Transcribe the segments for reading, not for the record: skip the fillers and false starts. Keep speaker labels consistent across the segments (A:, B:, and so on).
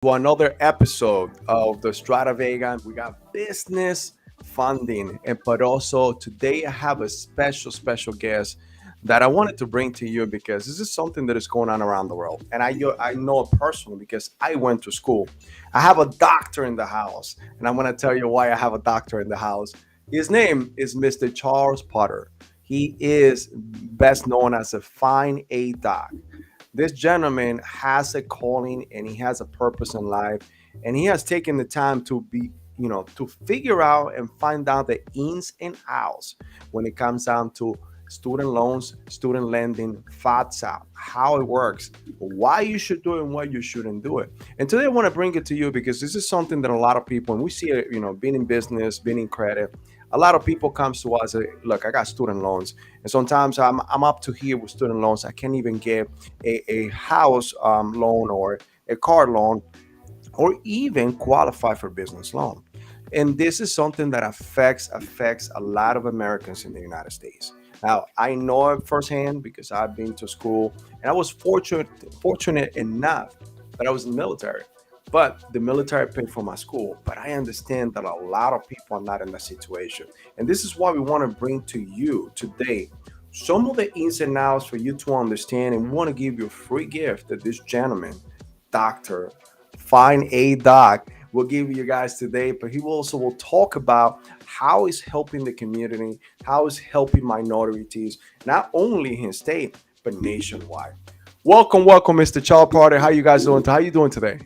A: to another episode of the Estrada Vega. We got business funding, but also today I have a special guest that I wanted to bring to you because this is something that is going on around the world, and I know it personally because I went to school. I have a doctor in the house, and I'm going to tell you why I have a doctor in the house. His name is Mr. Charles Potter. He is best known as a fine A doc. This gentleman has a calling and he has a purpose in life, and he has taken the time to to figure out and find out the ins and outs when it comes down to student loans, student lending, FATSA, how it works, why you should do it and why you shouldn't do it. And today I want to bring it to you because this is something that a lot of people, and we see it, being in business, being in credit, a lot of people comes to us, look, I got student loans, and sometimes I'm up to here with student loans. I can't even get a house loan or a car loan or even qualify for business loan. And this is something that affects a lot of Americans in the United States. Now, I know it firsthand because I've been to school and I was fortunate enough that I was in the military. But the military paid for my school. But I understand that a lot of people are not in that situation. And this is why we want to bring to you today some of the ins and outs for you to understand. And we want to give you a free gift that this gentleman, Dr. Fine A Doc, will give you guys today. But he will also will talk about how he's helping the community, how he's helping minorities, not only in his state, but nationwide. Welcome, Mr. Charles Potter. How you guys doing? How you doing today?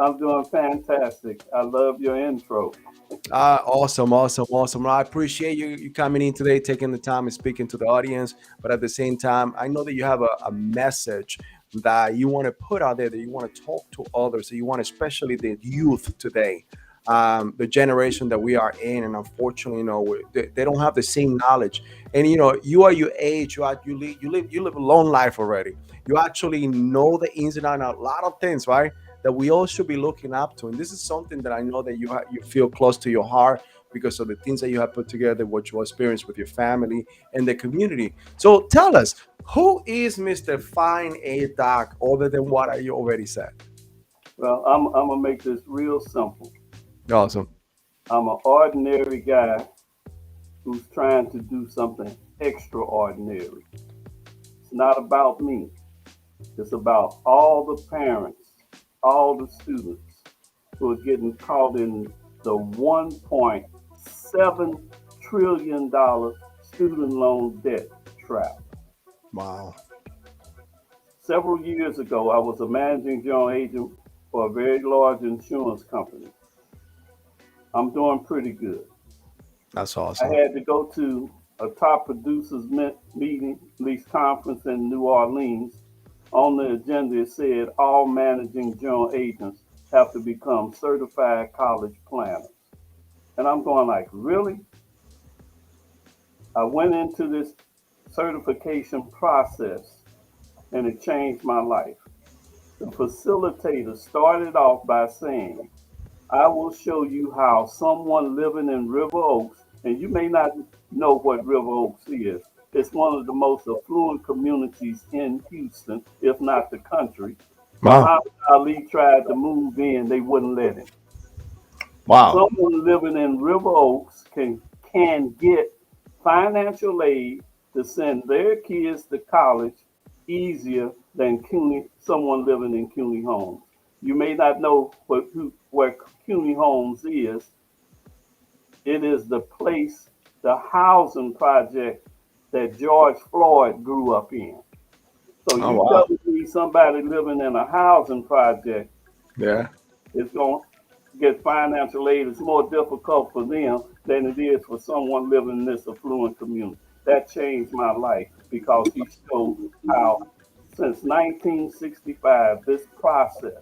B: I'm doing fantastic. I love your intro.
A: Awesome. I appreciate you coming in today, taking the time and speaking to the audience. But at the same time, I know that you have a message that you want to put out there, that you want to talk to others, that you want, especially the youth today, the generation that we are in. And unfortunately, they don't have the same knowledge. And you are your age, you live a long life already. You actually know the ins and outs, a lot of things, right? That we all should be looking up to. And this is something that I know that you feel close to your heart because of the things that you have put together, what you experience with your family and the community. So tell us, who is Mr. Fine A Doc other than what you already said?
B: Well, I'm gonna make this real simple.
A: Awesome.
B: I'm an ordinary guy who's trying to do something extraordinary. It's not about me. It's about all the parents, all the students who are getting caught in the $1.7 trillion student loan debt trap.
A: Wow.
B: Several years ago, I was a managing general agent for a very large insurance company. I'm doing pretty good.
A: That's
B: I
A: awesome.
B: had to go to a top producers meeting, least conference in New Orleans. On the agenda, it said all managing general agents have to become certified college planners. And I'm going like, really? I went into this certification process and it changed my life. The facilitator started off by saying, I will show you how someone living in River Oaks, and you may not know what River Oaks is. It's one of the most affluent communities in Houston, if not the country.
A: Wow.
B: Muhammad Ali tried to move in, they wouldn't let him.
A: Wow.
B: Someone living in River Oaks can get financial aid to send their kids to college easier than someone living in CUNY Homes. You may not know where CUNY Homes is. It is the place, the housing project that George Floyd grew up in. So
A: Oh
B: you
A: wow.
B: tell me somebody living in a housing project
A: Yeah.
B: is going to get financial aid. It's more difficult for them than it is for someone living in this affluent community. That changed my life because he showed how since 1965 this process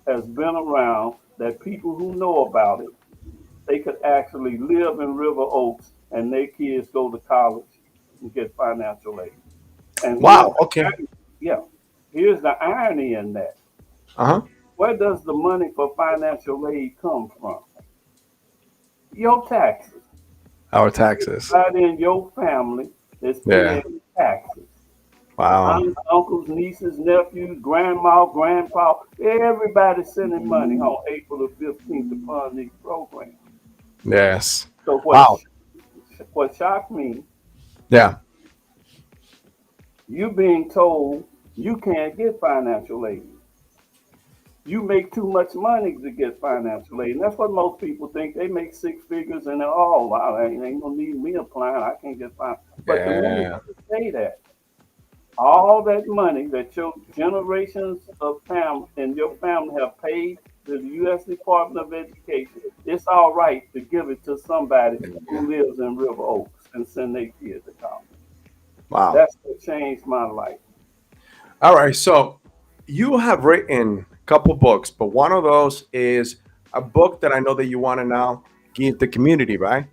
B: has been around, that people who know about it, they could actually live in River Oaks and their kids go to college and get financial aid. And
A: Wow. Okay.
B: yeah, here's the irony in that.
A: Uh-huh.
B: Where does the money for financial aid come from? Your taxes.
A: Our taxes.
B: Everybody in your family is
A: Yeah.
B: paying taxes.
A: Wow.
B: Aunts, uncles, nieces, nephews, grandma, grandpa, everybody sending money on April the 15th to fund these programs.
A: Yes.
B: So
A: Wow.
B: what shocked me,
A: Yeah.
B: you being told you can't get financial aid. You make too much money to get financial aid. And that's what most people think. They make six figures and they're, oh, wow, ain't gonna need me applying. I can't get finance. But the minute
A: Yeah.
B: you say that, all that money that your generations of family and your family have paid to the U.S. Department of Education, it's all right to give it to somebody who lives in River Oaks and send their kids to college.
A: Wow.
B: That's what changed my life.
A: All right. So you have written a couple books, but one of those is a book that I know that you want to now give the community, right?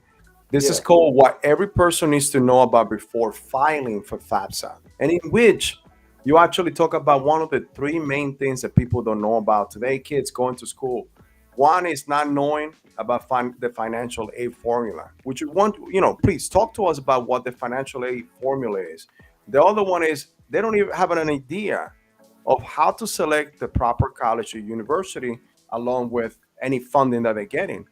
A: This is
B: Yes.
A: called What Every Person Needs to Know About Before Filing for FAFSA, and in which you actually talk about one of the three main things that people don't know about today, kids going to school. One is not knowing about the financial aid formula, which you want, please talk to us about what the financial aid formula is. The other one is they don't even have an idea of how to select the proper college or university along with any funding that they're getting.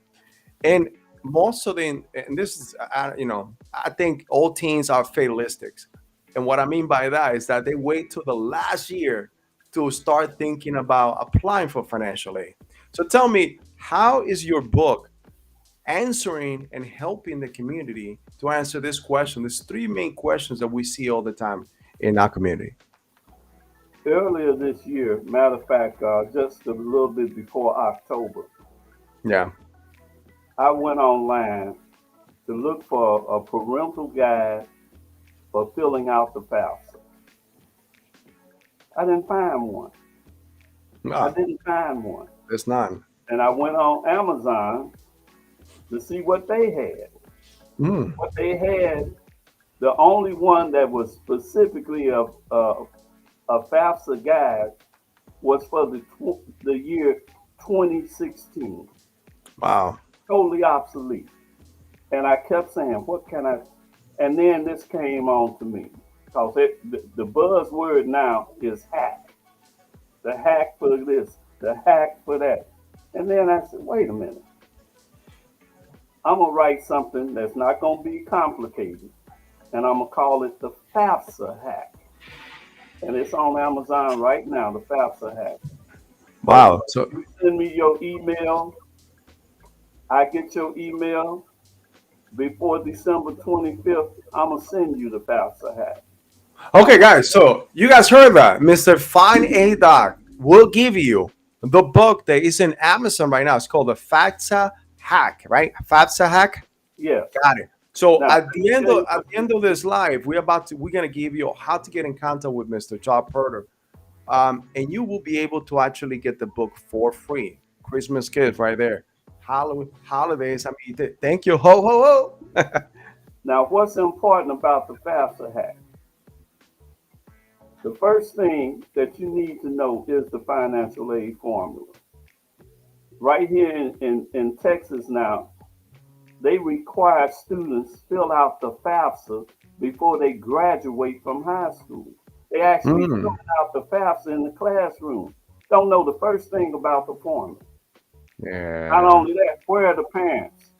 A: And most of the, and this is, I think all teens are fatalistics. And what I mean by that is that they wait till the last year to start thinking about applying for financial aid. So tell me, how is your book answering and helping the community to answer this question? There's three main questions that we see all the time in our community.
B: Earlier this year, matter of fact, just a little bit before October,
A: Yeah.
B: I went online to look for a parental guide for filling out the FAFSA. I didn't find one. I
A: No,
B: didn't find one.
A: there's none.
B: And I went on Amazon to see what they had.
A: Mm,
B: What they had, the only one that was specifically a FAFSA guide was for the year 2016.
A: wow.
B: Totally obsolete. And I kept saying, what can I? And then this came on to me because the buzzword now is hack. The hack for this, the hack for that. And then I said, wait a minute. I'm going to write something that's not going to be complicated. And I'm going to call it the FAFSA hack. And it's on Amazon right now, the FAFSA hack. So
A: Wow. So,
B: you send me your email. I get your email before December 25th. I'm going to send you the FAFSA hack.
A: okay,
B: I'm
A: guys. So you guys heard that. Mr. Fine A Doc will give you the book that is in Amazon right now. It's called the FAFSA Hack, right? FAFSA Hack.
B: Yes.
A: Got it. So
B: Now,
A: at
B: let me
A: the end
B: tell
A: of
B: you what
A: this live, we're gonna give you how to get in contact with Mr. Job Herder, and you will be able to actually get the book for free. Christmas gift right there. Halloween holidays. I mean, thank you. Ho ho ho.
B: Now, what's important about the FAFSA hack? The first thing that you need to know is the financial aid formula. Right here in Texas now, they require students fill out the FAFSA before they graduate from high school. They actually fill
A: Mm,
B: out the FAFSA in the classroom. Don't know the first thing about the formula. Not
A: yeah.
B: only that, where are the parents?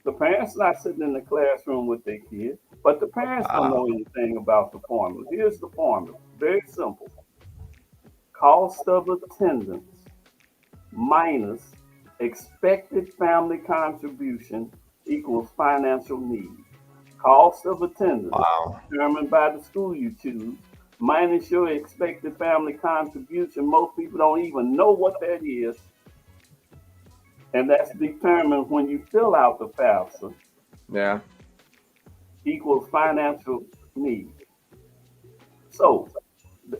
B: The parents not sitting in the classroom with their kids, but the parents don't
A: Wow.
B: know anything about the formula. Here's the formula. Very simple. Cost of attendance minus expected family contribution equals financial need. Cost of attendance
A: Wow.
B: determined by the school you choose minus your expected family contribution. Most people don't even know what that is, and that's determined when you fill out the FAFSA
A: Yeah.
B: equals financial need. So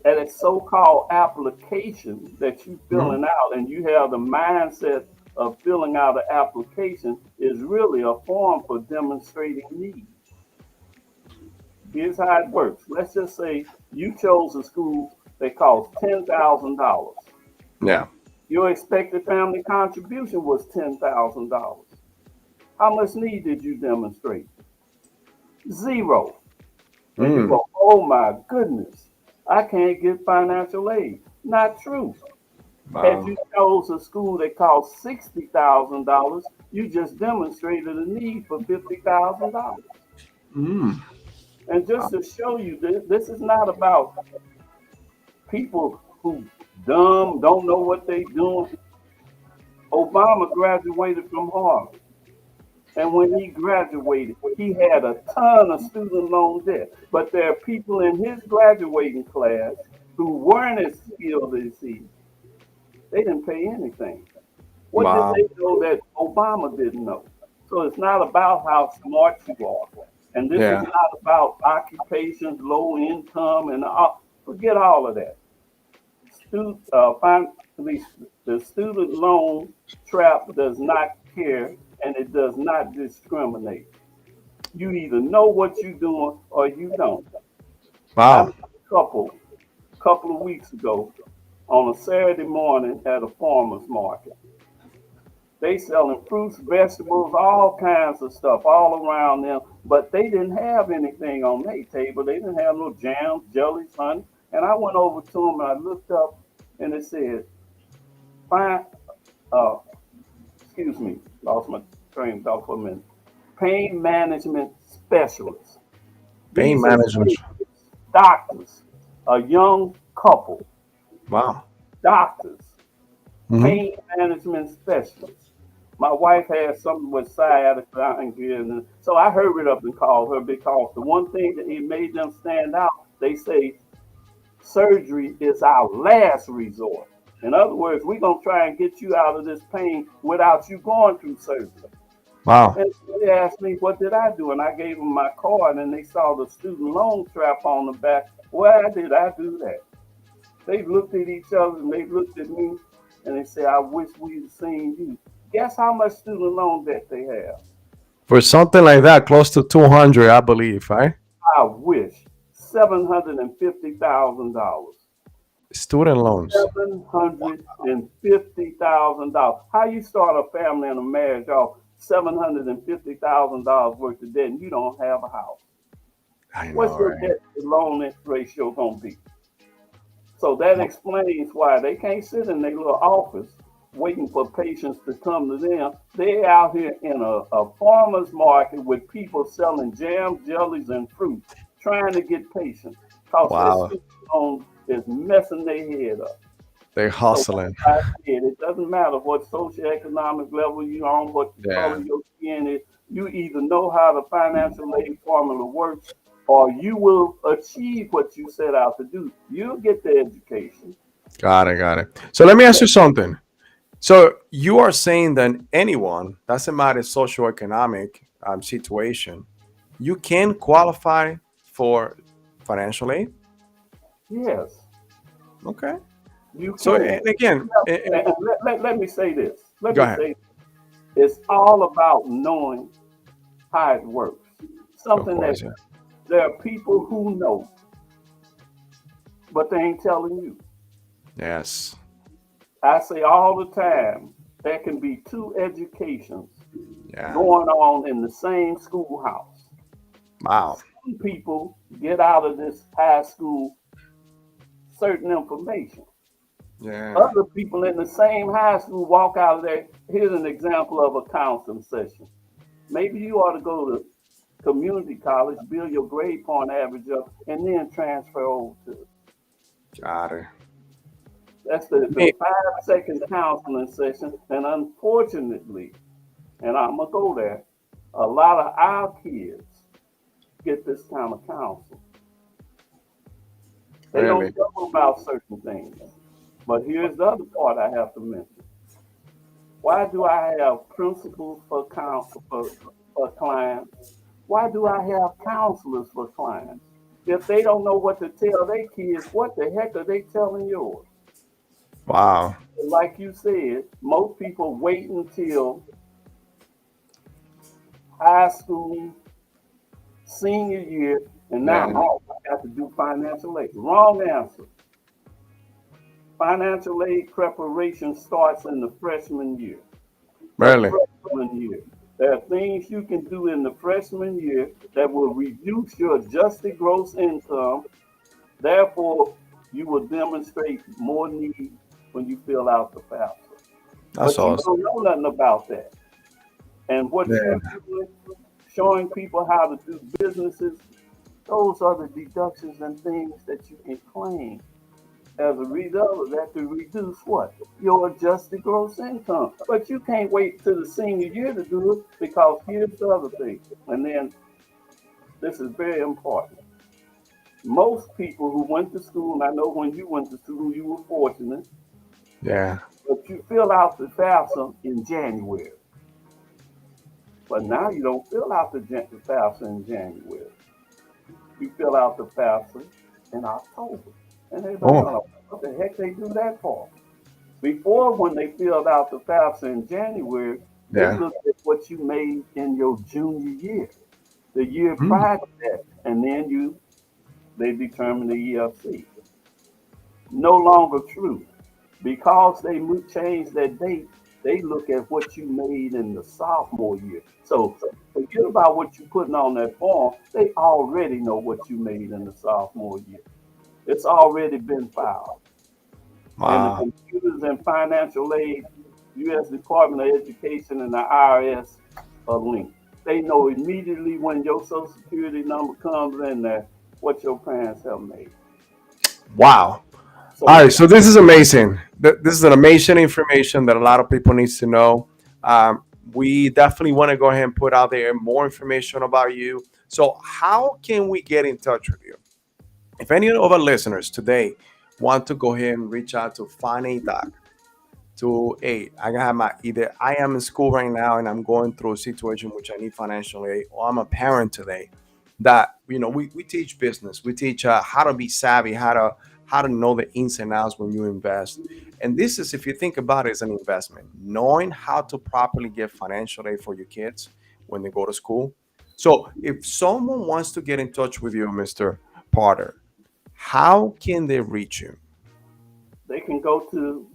B: at a so-called application that you
A: Mhm.
B: filling out and you have the mindset of filling out an application is really a form for demonstrating need. Here's how it works. Let's just say you chose a school that costs $10,000.
A: Yeah.
B: Your expected family contribution was $10,000. How much need did you demonstrate? Zero. And you
A: Mm.
B: go, oh my goodness. I can't get financial aid. Not true. Had
A: Wow.
B: you chose a school that cost $60,000, you just demonstrated a need for $50,000.
A: Mm.
B: And just to show you, this is not about people who dumb, don't know what they doing. Obama graduated from Harvard. And when he graduated, he had a ton of student loan debt. But there are people in his graduating class who weren't as skilled as he. They didn't pay anything. What did
A: Wow.
B: they know that Obama didn't know? So it's not about how smart you are. And this is
A: Yeah.
B: not about occupations, low income, and all. Forget all of that. Finally, the student loan trap does not care and it does not discriminate. You either know what you're doing or you don't. I
A: Wow.
B: met a couple of weeks ago on a Saturday morning at a farmer's market. They selling fruits, vegetables, all kinds of stuff all around them, but they didn't have anything on their table. They didn't have no jams, jellies, honey. And I went over to them and I looked up and it said, "Fine, uh, excuse me, lost my train of thought for a minute. Pain management specialists.
A: Pain
B: These are
A: management.
B: doctors, a young couple,
A: Wow.
B: doctors,
A: Hmm.
B: pain management specialists. My wife had something with sciatica, and so I hurried up and called her because the one thing that it made them stand out, they say surgery is our last resort. In other words, we're going to try and get you out of this pain without you going through surgery.
A: Wow.
B: And they asked me, what did I do? And I gave them my card, and they saw the student loan trap on the back. Why did I do that? They looked at each other and they looked at me and they said, I wish we'd seen you. Guess how much student loan debt they have?
A: For something like that, close to 200, I believe, right?
B: I wish $750,000.
A: Student loans.
B: $750,000. How you start a family and a marriage off $750,000 worth of debt and you don't have a house?
A: I
B: What's
A: know,
B: your
A: right?
B: debt to loan ratio gonna be? So that explains why they can't sit in their little office waiting for patients to come to them. They're out here in a farmer's market with people selling jams, jellies, and fruit, trying to get patients because their
A: Wow.
B: student loan is messing their head up.
A: They're
B: So
A: hustling.
B: like I said, it doesn't matter what socioeconomic level you're on, what the color
A: Yeah.
B: of your skin is. You either know how the financial aid formula works, or you will achieve what you set out to do. You'll get the education.
A: Got it. Got it. So let me ask you something. So you are saying that anyone, doesn't matter socioeconomic situation, you can qualify for financial aid?
B: Yes,
A: Okay.
B: you
A: So,
B: can.
A: and again,
B: And let me say this. Let
A: go
B: me
A: ahead.
B: say it's all about knowing how it works.
A: Of
B: Something that
A: course, yeah.
B: there are people who know, but they ain't telling you.
A: Yes.
B: I say all the time, there can be two educations
A: Yeah.
B: going on in the same schoolhouse.
A: Wow.
B: Some people get out of this high school certain information.
A: Yeah.
B: Other people in the same high school walk out of there. Here's an example of a counseling session. Maybe you ought to go to community college, build your grade point average up, and then transfer over to.
A: Got it.
B: That's the
A: Me-
B: 5 second counseling session. And unfortunately, and I'm going to go there, a lot of our kids get this kind of counsel. They
A: Really?
B: don't tell them about certain things. But here's the other part I have to mention. Why do I have principals for counsel for clients? Why do I have counselors for clients? If they don't know what to tell their kids, what the heck are they telling yours?
A: Wow.
B: Like you said, most people wait until high school, senior year, and now,
A: Yeah.
B: oh, I got to do financial aid. Wrong answer. Financial aid preparation starts in the freshman year. The
A: Really?
B: freshman year. There are things you can do in the freshman year that will reduce your adjusted gross income Therefore, you will demonstrate more need when you fill out the FAFSA.
A: That's
B: But you
A: awesome.
B: don't know nothing about that. And what you're
A: Yeah.
B: doing, showing people how to do businesses, those are the deductions and things that you can claim as a result of that to reduce what? Your adjusted gross income. But you can't wait till the senior year to do it because here's the other thing. And then this is very important. Most people who went to school, and I know when you went to school, you were fortunate,
A: Yeah.
B: but you fill out the FAFSA in January. But now you don't fill out the FAFSA in January. You fill out the FAFSA in October. And everybody
A: Oh,
B: going, what the heck they do that for? Before, when they filled out the FAFSA in January, they
A: yeah.
B: looked at what you made in your junior year, the year
A: Mm.
B: prior to that, and then they determine the EFC. No longer true. Because they changed that date, they look at what you made in the sophomore year. So forget about what you're putting on that form. They already know what you made in the sophomore year. It's already been filed. And the
A: Wow.
B: computers and financial aid, U.S. Department of Education and the IRS are linked. They know immediately when your social security number comes in there what your parents have made.
A: Wow. All
B: So
A: right, so this is amazing. This is an amazing information that a lot of people needs to know. Um, we definitely want to go ahead and put out there more information about you. So, how can we get in touch with you? If any of our listeners today want to go ahead and reach out to Find a Doc, to hey, I have my either I am in school right now and I'm going through a situation which I need financial aid, or I'm a parent today that we teach business, we teach how to be savvy, how to know the ins and outs when you invest. And this is, if you think about it, as an investment, knowing how to properly get financial aid for your kids when they go to school. So if someone wants to get in touch with you, Mr. Potter, how can they reach you?
B: they can go to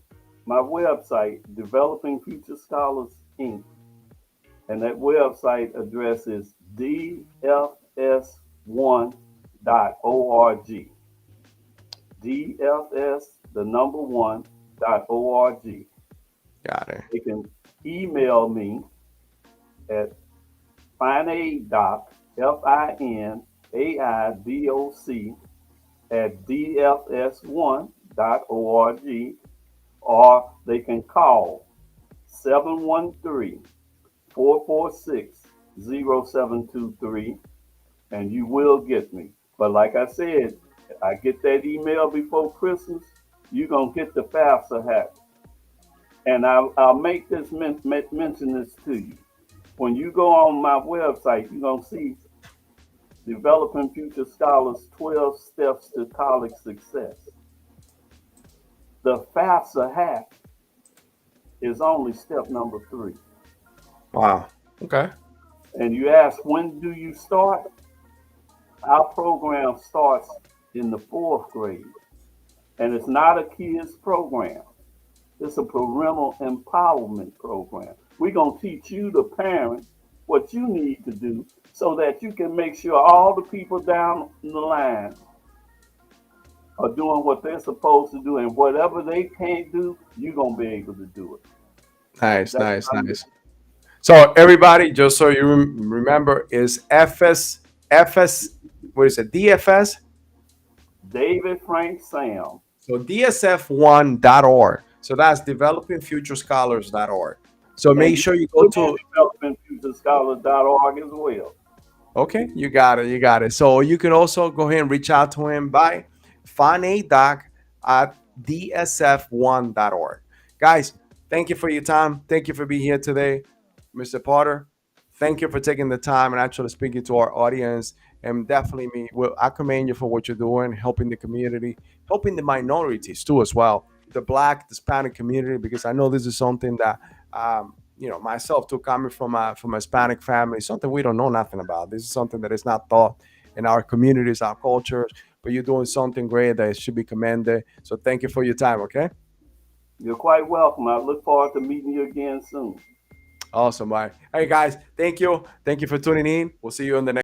B: my website, Developing Future Scholars Inc. And that website address is dfs1.org. DFS, the number one, .org.
A: Got it.
B: They can email me at finaidoc, FINAIDOC, at dfs1.org, or they can call 713 446 0723, and you will get me. But like I said, I get that email before Christmas, you're going to get the FAFSA hat. And I'll make this mention this to you. When you go on my website, you're going to see Developing Future Scholars 12 Steps to College Success. The FAFSA hack is only step number 3.
A: Wow. Okay.
B: And you ask, when do you start? Our program starts in the 4th grade. And it's not a kids program. It's a parental empowerment program. We're going to teach you, the parent, what you need to do so that you can make sure all the people down the line are doing what they're supposed to do. And whatever they can't do, you're going to be able to do it.
A: Nice,
B: That's
A: nice,
B: my
A: nice.
B: mission.
A: So everybody, just so you remember, is FS, what is it? DFS.
B: David Frank Sam.
A: So DSF1.org. So that's developingfuturescholars.org. So
B: And
A: make
B: you
A: sure you
B: can
A: go
B: put in
A: to.
B: developmentfuturescholars.org as well.
A: Okay, you got it. You got it. So you can also go ahead and reach out to him by finadoc at dsf1.org. Guys, thank you for your time. Thank you for being here today, Mr. Potter. Thank you for taking the time and actually speaking to our audience. And definitely, well, I commend you for what you're doing, helping the community, helping the minorities too, as well, the Black, Hispanic community, because I know this is something that myself too, coming from a Hispanic family, something we don't know nothing about. This is something that is not taught in our communities, our cultures. But you're doing something great that should be commended. So thank you for your time. Okay,
B: You're quite welcome. I look forward to meeting you again soon.
A: awesome. Bye. Hey guys, thank you for tuning in. We'll see you in the next.